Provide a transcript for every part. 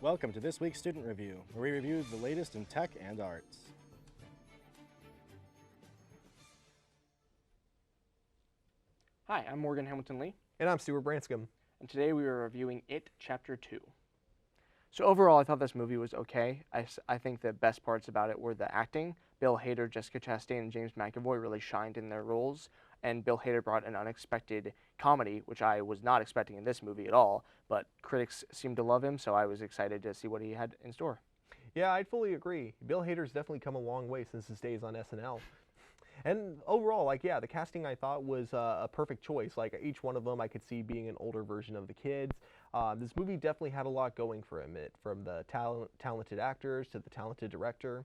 Welcome to this week's Student Review, where we review the latest in tech and arts. Hi, I'm Morgan Hamilton Lee. And I'm Stuart Branscombe. And today we are reviewing It Chapter 2. So overall, I thought this movie was okay. I think the best parts about it were the acting. Bill Hader, Jessica Chastain, and James McAvoy really shined in their roles. And Bill Hader brought an unexpected comedy, which I was not expecting in this movie at all. But critics seemed to love him, so I was excited to see what he had in store. Yeah, I'd fully agree. Bill Hader's definitely come a long way since his days on SNL. And overall, the casting I thought was a perfect choice. Like each one of them, I could see being an older version of the kids. This movie definitely had a lot going for him, from the talented actors to the talented director.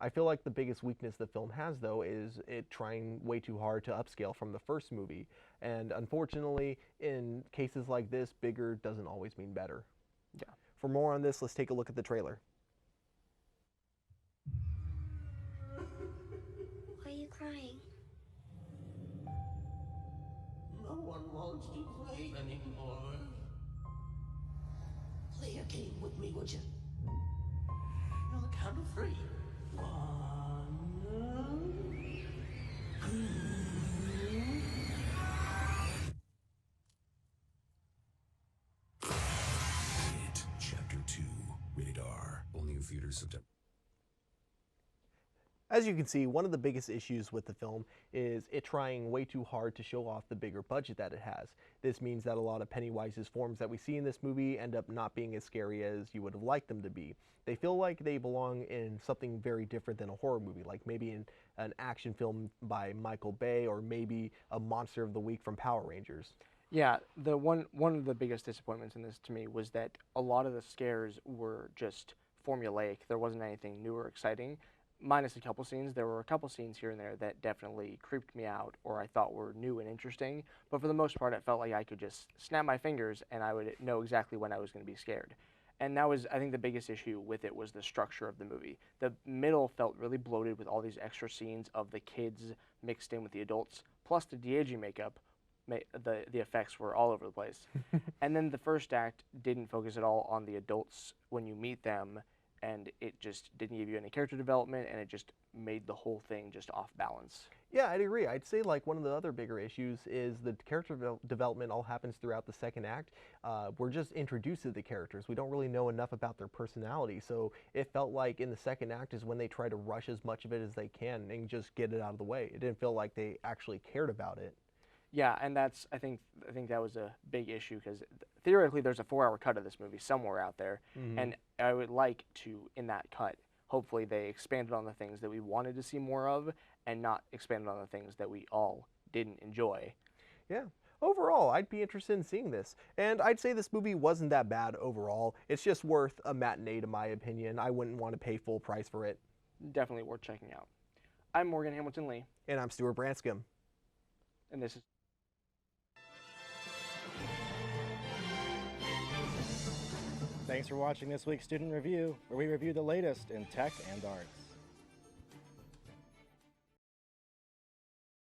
I feel like the biggest weakness the film has, though, is it trying way too hard to upscale from the first movie. And unfortunately, in cases like this, bigger doesn't always mean better. Yeah. For more on this, let's take a look at the trailer. Why are you crying? No one wants to play anymore. Play a game with me, would you? On the count of 3. 1, 2. It Chapter 2, rated R, only in theaters September. As you can see, one of the biggest issues with the film is it trying way too hard to show off the bigger budget that it has. This means that a lot of Pennywise's forms that we see in this movie end up not being as scary as you would have liked them to be. They feel like they belong in something very different than a horror movie, like maybe in an action film by Michael Bay or maybe a Monster of the Week from Power Rangers. Yeah, one of the biggest disappointments in this to me was that a lot of the scares were just formulaic. There wasn't anything new or exciting. Minus a couple scenes, there were a couple scenes here and there that definitely creeped me out or I thought were new and interesting. But for the most part, it felt like I could just snap my fingers and I would know exactly when I was going to be scared. And that was, I think, the biggest issue with it was the structure of the movie. The middle felt really bloated with all these extra scenes of the kids mixed in with the adults, plus the de-aging makeup. The effects were all over the place. And then the first act didn't focus at all on the adults when you meet them, and it just didn't give you any character development, and it just made the whole thing just off balance. Yeah, I'd agree. I'd say like one of the other bigger issues is the character development all happens throughout the second act. We're just introduced to the characters. We don't really know enough about their personality, so it felt like in the second act is when they try to rush as much of it as they can and just get it out of the way. It didn't feel like they actually cared about it. Yeah, and that's I think that was a big issue because theoretically there's a 4-hour cut of this movie somewhere out there, and I would like to, in that cut, hopefully they expanded on the things that we wanted to see more of and not expanded on the things that we all didn't enjoy. Yeah. Overall, I'd be interested in seeing this. And I'd say this movie wasn't that bad overall. It's just worth a matinee, to my opinion. I wouldn't want to pay full price for it. Definitely worth checking out. I'm Morgan Hamilton Lee. And I'm Stuart Branscombe. And this is Thanks for watching this week's Student Review, where we review the latest in tech and arts.